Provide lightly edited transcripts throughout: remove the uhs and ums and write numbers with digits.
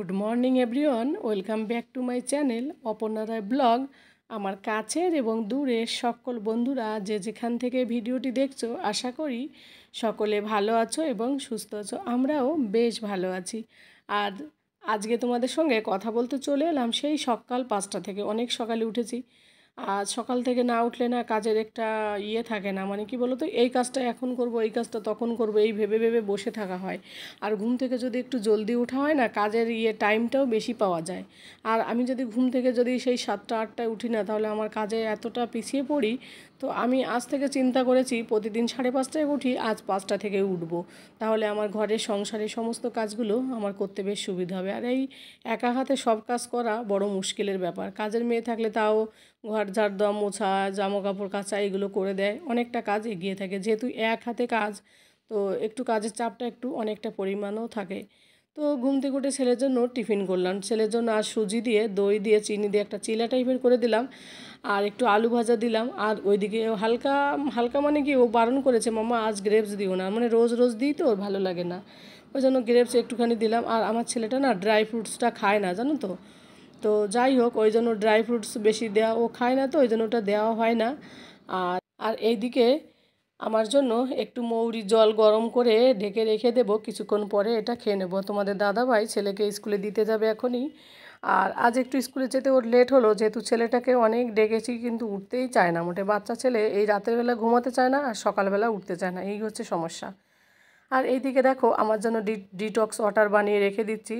Good morning everyone, welcome back to my channel Aparna Roy blog. আমার কাছের এবং দূরের সকল বন্ধুরা যে যেখান থেকে ভিডিওটি দেখছো, আশা করি সকলে ভালো আছো এবং সুস্থ আছো। আমরাও বেশ ভালো আছি। আর আজকে তোমাদের সঙ্গে কথা বলতে চলে এলাম সেই সকাল 5টা থেকে। অনেক সকালে উঠেছি। আর সকাল থেকে না উঠলে না কাজের একটা থাকে না, মানে কি বলো তো, এই কাজটা এখন করব, এই কাজটা তখন করব, এই ভেবে ভেবে বসে থাকা হয়। আর ঘুম থেকে যদি একটু জলদি ওঠা হয় না, কাজের টাইমটাও বেশি পাওয়া যায়। আর আমি যদি ঘুম থেকে যদি সেই 7টা 8টায় উঠি না, তাহলে আমার কাজে এতটা পিছিয়ে পড়ি। তো আমি আজ থেকে চিন্তা করেছি প্রতিদিন 5:30টায় উঠি, আজ 5টা থেকে উঠবো। তাহলে আমার ঘরের সংসারের সমস্ত কাজগুলো আমার করতে বেশ সুবিধা হবে। আর এই একা হাতে সব কাজ করা বড় মুশকিলের ব্যাপার। কাজের মেয়ে থাকলে তাও ঘর ঝাড় দেওয়া, মোছা, জামা কাপড় কাচা এগুলো করে দেয়, অনেকটা কাজ এগিয়ে থাকে। যেহেতু এক হাতে কাজ, তো একটু কাজের চাপটা একটু অনেকটা পরিমাণও থাকে। তো ঘুম থেকে উঠে ছেলের জন্য টিফিন করলাম। ছেলের জন্য আর সুজি দিয়ে, দই দিয়ে, চিনি দিয়ে একটা চিলা টাইপের করে দিলাম। আর একটু আলু ভাজা দিলাম। আর ওইদিকে হালকা হালকা, মানে কি, ও বারণ করেছে, মামা আজ গ্রেপস দিও না, মানে রোজ রোজ দিই তো ওর ভালো লাগে না। ওই জন্য গ্রেপস একটুখানি দিলাম। আর আমার ছেলেটা না ড্রাই ফ্রুটসটা খায় না, জানো তো। তো যাই হোক, ওই জন্য ড্রাই ফ্রুটস বেশি দেওয়া, ও খায় না, তো ওই জন্য ওটা দেওয়া হয় না। আর আর এইদিকে আমার জন্য একটু মৌরি জল গরম করে ঢেকে রেখে দেবো, কিছুক্ষণ পরে এটা খেয়ে নেবো। তোমাদের দাদাভাই ছেলেকে স্কুলে দিতে যাবে এখনই। আর আজ একটু স্কুলে যেতে ওর লেট হলো, যেহেতু ছেলেটাকে অনেক ডেকেছি কিন্তু উঠতেই চায় না মোটে। বাচ্চা ছেলে এই রাতের বেলা ঘুমাতে চায় না আর সকালবেলা উঠতে চায় না, এই হচ্ছে সমস্যা। আর এইদিকে দেখো, আমার জন্য ডিটক্স ওয়াটার বানিয়ে রেখে দিচ্ছি।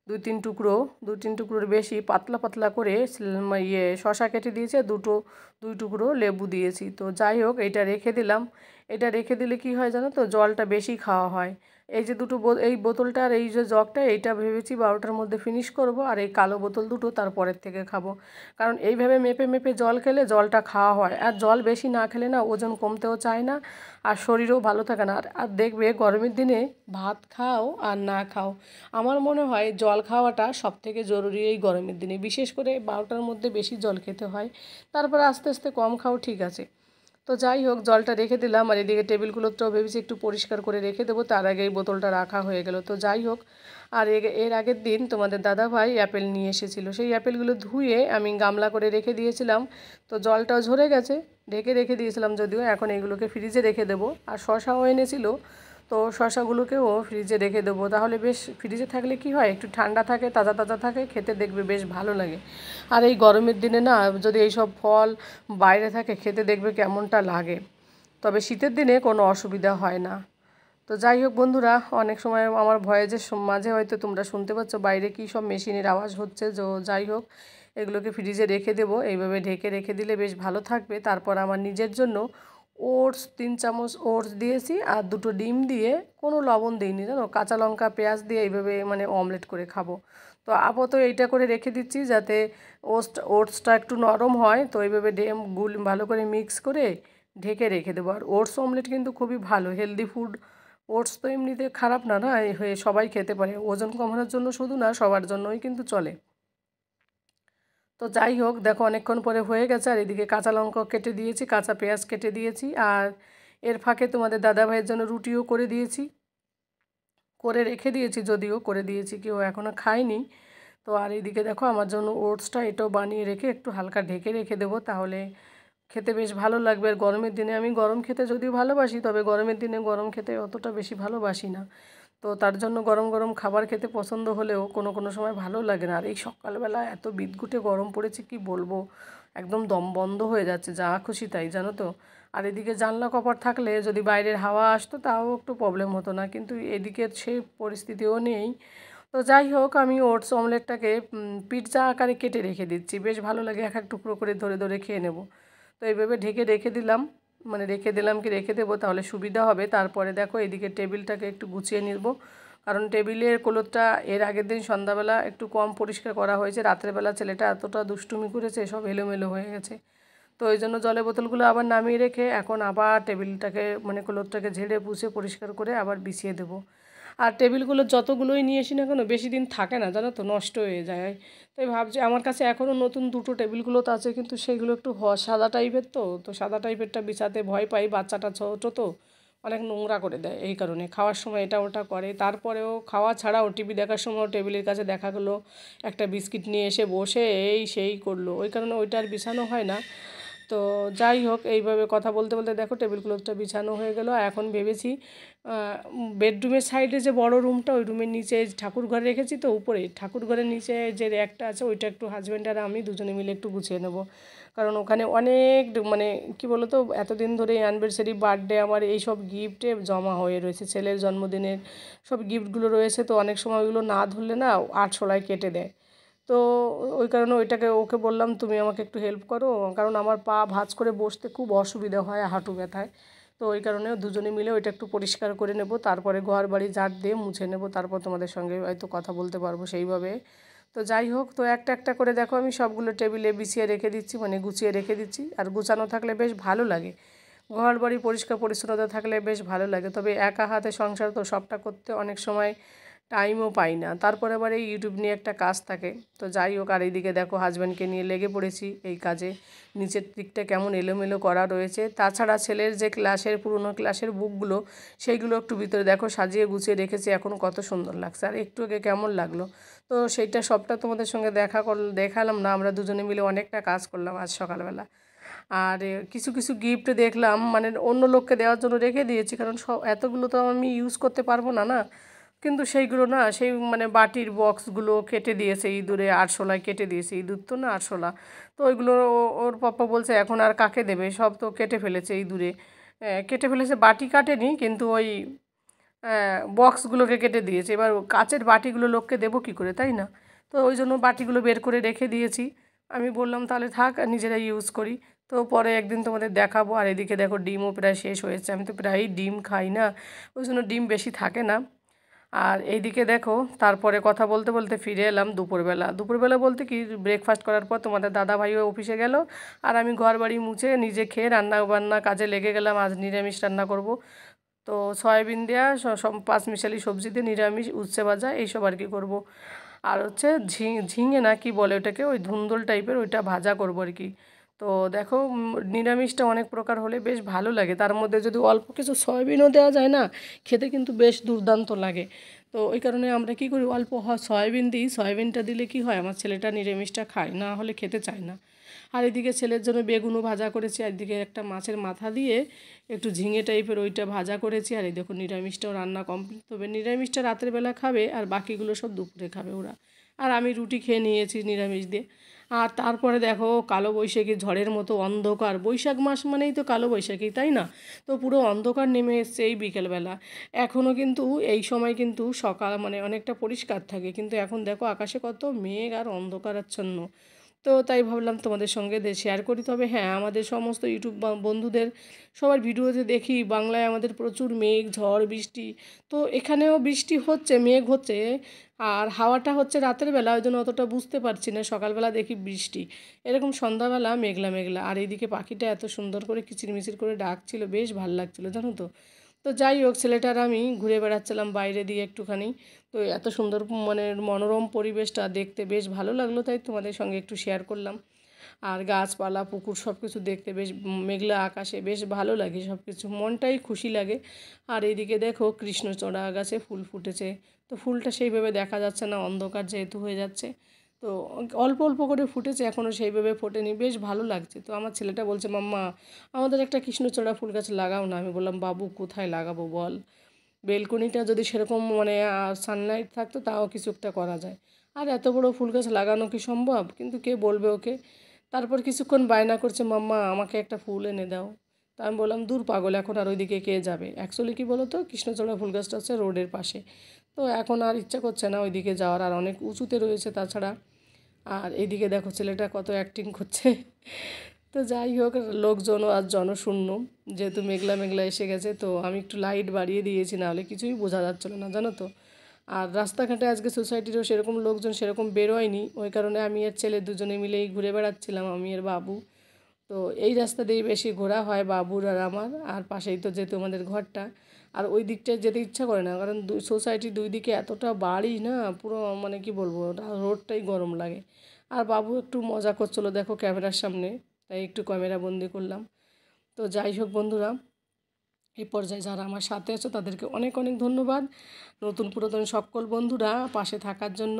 দু তিন টুকরোর বেশি পাতলা পাতলা করে শশা কেটে দিয়েছে, দুই টুকরো লেবু দিয়েছি। তো যাই হোক, এটা রেখে দিলাম। এটা রেখে দিলে কি হয় জানো তো, জলটা বেশি খাওয়া হয়। এই যে এই বোতলটা আর এই যে জগটা, এইটা ভেবেছি 12টার মধ্যে ফিনিশ করব। আর এই কালো বোতল দুটো তারপরের থেকে খাবো। কারণ এইভাবে মেপে মেপে জল খেলে জলটা খাওয়া হয়। আর জল বেশি না খেলে না ওজন কমতেও চায় না, আর শরীরও ভালো থাকে না। আর দেখবে গরমের দিনে ভাত খাও আর না খাও, আমার মনে হয় জল খাওয়াটা সবথেকে জরুরি এই গরমের দিনে। বিশেষ করে 12টার মধ্যে বেশি জল খেতে হয়, তারপরে আস্তে আস্তে কম খাও, ঠিক আছে। তো যাই হোক, জলটা রেখে দিলাম। আর এদিকে টেবিলগুলোতেও ভেবেছি একটু পরিষ্কার করে রেখে দেবো, তার আগে এই বোতলটা রাখা হয়ে গেল। তো যাই হোক, আর এর আগের দিন তোমাদের দাদাভাই অ্যাপেল নিয়ে এসেছিলো, সেই অ্যাপেলগুলো ধুয়ে আমি গামলা করে রেখে দিয়েছিলাম। তো জলটাও ঝরে গেছে, ঢেকে রেখে দিয়েছিলাম যদিও। এখন এগুলোকে ফ্রিজে রেখে দেবো। আর শশাও এনেছিল, তো শশাগুলোকেও ফ্রিজে রেখে দেবো। তাহলে বেশ, ফ্রিজে থাকলে কি হয়, একটু ঠান্ডা থাকে, তাজা তাজা থাকে, খেতে দেখবে বেশ ভালো লাগে। আর এই গরমের দিনে না যদি এইসব ফল বাইরে থাকে, খেতে দেখবে কেমনটা লাগে। তবে শীতের দিনে কোনো অসুবিধা হয় না। তো যাই হোক বন্ধুরা, অনেক সময় আমার ভয়েসের মাঝে হয়তো তোমরা শুনতে পাচ্ছ বাইরে কী সব মেশিনের আওয়াজ হচ্ছে। তো যাই হোক, এগুলোকে ফ্রিজে রেখে দেবো, এইভাবে ঢেকে রেখে দিলে বেশ ভালো থাকবে। তারপর আমার নিজের জন্য ওটস 3 চামচ ওটস দিয়েছি, আর দুটো ডিম দিয়ে, কোনো লবণ দিইনি জানো, কাঁচা লঙ্কা পেঁয়াজ দিয়ে এইভাবে মানে অমলেট করে খাবো। তো আপাতত এইটা করে রেখে দিচ্ছি যাতে ওটসটা একটু নরম হয়। তো এইভাবে ভালো করে মিক্স করে ঢেকে রেখে দেবো। আর ওটস অমলেট কিন্তু খুবই ভালো, হেলদি ফুড। ওটস তো এমনিতে খারাপ না, না হয়ে সবাই খেতে পারে, ওজন কমানোর জন্য শুধু না, সবার জন্যই কিন্তু চলে। তো যাই হোক, দেখো অনেকক্ষণ পরে হয়ে গেছে। আর এদিকে কাঁচা লঙ্কা কেটে দিয়েছি, কাঁচা পেঁয়াজ কেটে দিয়েছি। আর এর ফাঁকে তোমাদের দাদাভাইয়ের জন্য রুটিও করে দিয়েছি, করে রেখে দিয়েছি, যদিও করে দিয়েছি, কেউ এখনও খায়নি। তো আর এইদিকে দেখো আমার জন্য ওটসটা এটাও বানিয়ে রেখে একটু হালকা ঢেকে রেখে দেবো, তাহলে খেতে বেশ ভালো লাগবে। আর গরমের দিনে আমি গরম খেতে যদিও ভালোবাসি, তবে গরমের দিনে গরম খেতে অতটা বেশি ভালোবাসি না। তো তার জন্য গরম গরম খাবার খেতে পছন্দ হলেও কোনো কোনো সময় ভালো লাগে না। আর এই সকালবেলা এত বিদঘুটে গরম পড়েছে, কি বলবো, একদম দম বন্ধ হয়ে যাচ্ছে, যা খুশি তাই, জানো তো। আর এদিকে জানলা কপাট থাকলে যদি বাইরের হাওয়া আসতো তাও একটু প্রবলেম হতো না, কিন্তু এদিকে সেই পরিস্থিতিও নেই। তো যাই হোক, আমি ওটস অমলেটটাকে পিৎজা আকারে কেটে রেখে দিচ্ছি, বেশ ভালো লাগে, এক এক টুকরো করে ধরে ধরে খেয়ে নেব। তো এইভাবে ঢেকে রেখে দিলাম, মানে রেখে দেবো, তাহলে সুবিধা হবে। তারপরে দেখো এদিকে টেবিলটাকে একটু গুছিয়ে নিব, কারণ টেবিলের কোলতটা এর আগের দিন সন্ধ্যাবেলা একটু কম পরিষ্কার করা হয়েছে। রাত্রেবেলা ছেলেটা এতটা দুষ্টুমি করেছে, সব এলোমেলো হয়ে গেছে। তো ওই জন্য জলের বোতলগুলো আবার নামিয়ে রেখে এখন আবার টেবিলটাকে, মানে কোলতটাকে ঝেড়ে পুছে পরিষ্কার করে আবার বিছিয়ে দেবো। আর টেবিলগুলো যতগুলোই নিয়ে আসি না কেন, বেশি দিন থাকে না, জানো তো, নষ্ট হয়ে যায়। তাই ভাবছি, আমার কাছে এখনও নতুন দুটো টেবিলগুলো তো আছে, কিন্তু সেগুলো একটু সাদা টাইপের, তো সাদা টাইপেরটা বিছাতে ভয় পাই, বাচ্চাটা ছোটো তো, অনেক নোংরা করে দেয়। এই কারণে খাওয়ার সময় এটা ওটা করে। তারপরেও খাওয়া ছাড়াও টিভি দেখার সময়ও টেবিলের কাছে দেখা গেলো একটা বিস্কিট নিয়ে এসে বসে এই সেই করলো, ওই কারণে ওইটা আর বিছানো হয় না। তো যাই হোক, এইভাবে কথা বলতে বলতে দেখো টেবিল ক্লথটা বিছানো হয়ে গেল। এখন ভেবেছি বেডরুমের সাইডে যে বড় রুমটা, ওই রুমের নিচে ঠাকুর ঘরে রেখেছি, তো উপরে ঠাকুর ঘরের নিচে যে র্যাকটা আছে ওইটা একটু হাজব্যান্ড আর আমি দুজনে মিলে একটু গুছিয়ে নেব। কারণ ওখানে অনেক মানে কি বলো তো, এতদিন ধরে অ্যানিভার্সারি, বার্থডে আমার এইসব গিফটে জমা হয়ে রয়েছে, ছেলের জন্মদিনের সব গিফটগুলো রয়েছে। তো অনেক সময় ওইগুলো না ধরলে না আরশোলায় কেটে দেয়। তো ওই কারণে ওকে বললাম তুমি আমাকে একটু হেল্প করো, কারণ আমার পা ভাঁজ করে বসতে খুব অসুবিধা হয় হাঁটু ব্যথায়। তো ওই কারণে দুজনে মিলে ওইটা একটু পরিষ্কার করে নেব, তারপরে ঘর বাড়ি ঝাড় দিয়ে মুছে নেব, তারপর তোমাদের সঙ্গে হয়তো কথা বলতে পারবো সেইভাবে। তো যাই হোক, তো একটা একটা করে দেখো আমি সবগুলো টেবিলে বিছিয়ে রেখে দিচ্ছি, মানে গুছিয়ে রেখে দিচ্ছি। আর গুছানো থাকলে বেশ ভালো লাগে, ঘর বাড়ি পরিষ্কার পরিচ্ছন্নতা থাকলে বেশ ভালো লাগে। তবে একা হাতে সংসার তো, সবটা করতে অনেক সময় টাইমও পাই না। তারপরে আবার এই ইউটিউব নিয়ে একটা কাজ থাকে। তো যাই হোক, আর এইদিকে দেখো হাজব্যান্ডকে নিয়ে লেগে পড়েছি এই কাজে। নিচের দিকটা কেমন এলোমেলো করা রয়েছে। তাছাড়া ছেলের যে ক্লাসের পুরনো ক্লাসের বুকগুলো, সেইগুলো একটু ভিতরে দেখো সাজিয়ে গুছিয়ে রেখেছি, এখন কত সুন্দর লাগছে। আর একটু আগে কেমন লাগলো, তো সেইটা সবটা তোমাদের সঙ্গে দেখালাম না। আমরা দুজনে মিলে অনেকটা কাজ করলাম আজ সকালবেলা। আর কিছু কিছু গিফট দেখলাম, মানে অন্য লোককে দেওয়ার জন্য রেখে দিয়েছি, কারণ এতগুলো তো আমি ইউজ করতে পারবো না না। কিন্তু সেইগুলো না, সেই মানে বাটির বক্সগুলো কেটে দিয়েছে ইঁদুরে, আরশোলায় কেটে দিয়েছে, ইঁদুর তো না আরশোলা। তো ওইগুলো ওর পাপ্পা বলছে এখন আর কাকে দেবে, সব তো কেটে ফেলেছে ইঁদুরে। কেটে ফেলেছে, বাটি কাটেনি, কিন্তু ওই বক্সগুলোকে কেটে দিয়েছে। এবার কাচের বাটিগুলো লোককে দেবো কী করে, তাই না? তো ওই জন্য বাটিগুলো বের করে রেখে দিয়েছি। আমি বললাম তাহলে থাক, নিজেরাই ইউজ করি। তো পরে একদিন তোমাদের দেখাবো। আর এদিকে দেখো ডিমও প্রায় শেষ হয়েছে, আমি তো প্রায়ই ডিম খাই না, ওই জন্য ডিম বেশি থাকে না। আর এইদিকে দেখো, তারপরে কথা বলতে বলতে ফিরে এলাম দুপুরবেলা। দুপুরবেলা বলতে কি, ব্রেকফাস্ট করার পর তোমাদের দাদাভাইও অফিসে গেল, আর আমি ঘর বাড়ি মুছে নিজে খেয়ে রান্না বান্না কাজে লেগে গেলাম। আজ নিরামিষ রান্না করব। তো সয়াবিন দেওয়া সব পাঁচমিশালি সবজি দিয়ে নিরামিষ, উচ্ছে ভাজা এইসব আর কি করব। আর হচ্ছে ঝিঙে না কি বলে ওটাকে, ওই ধুন্দল টাইপের, ওইটা ভাজা করব আর কি। তো দেখো নিরামিষটা অনেক প্রকার হলে বেশ ভালো লাগে, তার মধ্যে যদি অল্প কিছু সয়াবিনও দেওয়া যায় না, খেতে কিন্তু বেশ দুর্দান্ত লাগে। তো ওই কারণে আমরা কি করি, অল্প সয়াবিন দিই। সয়াবিনটা দিলে কি হয়, আমার ছেলেটা নিরামিষটা খায়, না হলে খেতে চায় না। আর এদিকে ছেলের জন্য বেগুনও ভাজা করেছি, আর এদিকে একটা মাছের মাথা দিয়ে একটু ঝিঙে টাইপের ওইটা ভাজা করেছি। আর এই দেখো নিরামিষটাও রান্না কমপ্লিট। তবে নিরামিষটা রাতের বেলা খাবে, আর বাকিগুলো সব দুপুরে খাবে ওরা। আর আমি রুটি খেয়ে নিয়েছি নিরামিষ দিয়ে। আর তারপরে দেখো কালোবৈশাখী ঝড়ের মতো অন্ধকার, বৈশাখ মাস মানেই তো কালোবৈশাখী, তাই না? তো পুরো অন্ধকার নেমে এসছে এই বিকেলবেলা। এখনও কিন্তু এই সময় কিন্তু সকাল মানে অনেকটা পরিষ্কার থাকে, কিন্তু এখন দেখো আকাশে কত মেঘ আর অন্ধকারাচ্ছন্ন। তো তাই ভাবলাম তোমাদের সঙ্গে শেয়ার করি। তবে হ্যাঁ, আমাদের সমস্ত ইউটিউব বন্ধুদের সবার ভিডিওতে দেখি বাংলায় আমাদের প্রচুর মেঘ, ঝড়, বৃষ্টি। তো এখানেও বৃষ্টি হচ্ছে, মেঘ হচ্ছে, আর হাওয়াটা হচ্ছে রাতের বেলা, ওই জন্য অতটা বুঝতে পারছি না। সকালবেলা দেখি বৃষ্টি, এরকম সন্ধ্যাবেলা মেঘলা মেঘলা। আর এইদিকে পাখিটা এত সুন্দর করে কিচিরমিচির করে ডাকছিল, বেশ ভালো লাগছিলো জানো তো। তো যাই হোক, ছেলেটার আমি ঘুরে বেড়াচ্ছিলাম বাইরে দিয়ে একটুখানি। তো এত সুন্দর মানে মনোরম পরিবেশটা দেখতে বেশ ভালো লাগলো, তাই তোমাদের সঙ্গে একটু শেয়ার করলাম। আর গাছপালা, পুকুর সব কিছু দেখতে বেশ মেঘলা আকাশে বেশ ভালো লাগে, সব কিছু মনটাই খুশি লাগে। আর এইদিকে দেখো কৃষ্ণচূড়া গাছে ফুল ফুটেছে। তো ফুলটা সেইভাবে দেখা যাচ্ছে না, অন্ধকার যেহেতু হয়ে যাচ্ছে। তো অল্প অল্প করে ফুটেছে, এখনও সেইভাবে ফোটেনি, বেশ ভালো লাগছে। তো আমার ছেলেটা বলছে মাম্মা আমাদের একটা কৃষ্ণচূড়া ফুল গাছ লাগাও না। আমি বললাম বাবু কোথায় লাগাবো বল, বেলকনিটা যদি সেরকম মানে সানলাইট থাকতো তাও কিছু একটা করা যায়। আর এত বড় ফুল গাছ লাগানো কি সম্ভব, কিন্তু কে বলবে ওকে। তারপর কিছুক্ষণ বায়না করছে মাম্মা আমাকে একটা ফুল এনে দাও। তা আমি বললাম দূর পাগল, এখন আর ওইদিকে কে যাবে। অ্যাকচুয়ালি কী বলো তো, কৃষ্ণচূড়া ফুল গাছটা হচ্ছে রোডের পাশে। তো এখন আর ইচ্ছা করছে না ওইদিকে যাওয়ার, আর অনেক উঁচুতে রয়েছে তাছাড়া। আর এইদিকে দেখো ছেলেটা কত অ্যাক্টিং করছে। তো যাই হোক, লোকজনও আজ জনশূন্য, যেহেতু মেঘলা মেঘলা এসে গেছে। তো আমি একটু লাইট বাড়িয়ে দিয়েছি, নাহলে কিছুই বোঝা যাচ্ছিলো না জানো তো। আর রাস্তাঘাটে আজকে সোসাইটিরও সেরকম লোকজন সেরকম বেরোয়নি, ওই কারণে আমি আর ছেলে দুজনে মিলেই ঘুরে বেড়াচ্ছিলাম, আমি আর বাবু। তো এই রাস্তা দিয়েই বেশি ঘোরা হয় বাবুর আর আমার, আর পাশেই তো যেহেতু আমাদের ঘরটা। আর ওই দিকটায় যেতে ইচ্ছা করে না, কারণ সোসাইটির দুই দিকে এতটা বাড়ি না, পুরো মানে কি বলবো, রোডটাই গরম লাগে। আর বাবু একটু মজা করছিলো দেখো ক্যামেরার সামনে, তাই একটু ক্যামেরা বন্দি করলাম। তো যাই হোক বন্ধুরা, এই পর্যায়ে যারা আমার সাথে আছো তাদেরকে অনেক অনেক ধন্যবাদ। নতুন পুরাতন সকল বন্ধুরা পাশে থাকার জন্য।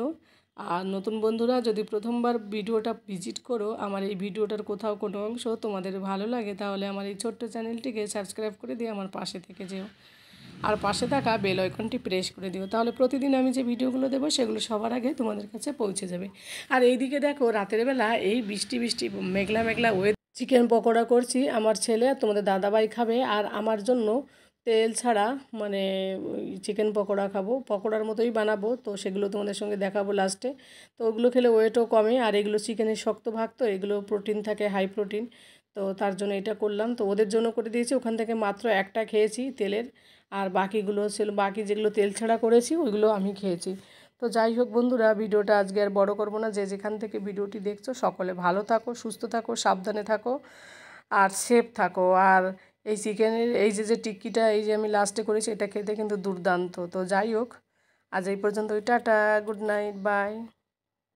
আর নতুন বন্ধুরা যদি প্রথমবার ভিডিওটা ভিজিট করো, আমার এই ভিডিওটার কোথাও কোনো অংশ তোমাদের ভালো লাগে, তাহলে আমার এই ছোট্ট চ্যানেলটিকে সাবস্ক্রাইব করে দিয়ে আমার পাশে থেকে যেও। আর পাশে থাকা বেল আইকনটি প্রেস করে দিও, তাহলে প্রতিদিন আমি যে ভিডিওগুলো দেবো সেগুলো সবার আগে তোমাদের কাছে পৌঁছে যাবে। আর এইদিকে দেখো রাতের বেলা এই বৃষ্টি বৃষ্টি মেঘলা মেঘলা চিকেন পকোড়া করছি। আমার ছেলে আর তোমাদের দাদাভাই খাবে, আর আমার জন্য তেল ছাড়া মানে চিকেন পকোড়া খাবো, পকোড়ার মতোই বানাবো, তো সেগুলো তোমাদের সঙ্গে দেখাবো লাস্টে। তো ওগুলো খেলে ওয়েটও কমে, আর এগুলো চিকেনের শক্ত ভাগ, তো এগুলো প্রোটিন থাকে, হাই প্রোটিন, তো তার জন্য এটা করলাম। তো ওদের জন্য করে দিয়েছি, ওখান থেকে মাত্র একটা খেয়েছি তেলের, আর বাকিগুলো ছিল, বাকি যেগুলো তেল ছাড়া করেছি ওইগুলো আমি খেয়েছি। তো যাই হোক বন্ধুরা, ভিডিওটা আজকে আর বড় করব না। যে যেখান থেকে ভিডিওটি দেখছো সকলে ভালো থাকো, সুস্থ থাকো, সাবধানে থাকো, আর সেফ থাকো। আর এই চিকেনের এই যে টিক্কিটা এই যে আমি লাস্টে করেছি, এটা খেতে কিন্তু দুর্দান্ত। তো যাই হোক, আজ এই পর্যন্ত, টাটা, গুড নাইট, বাই।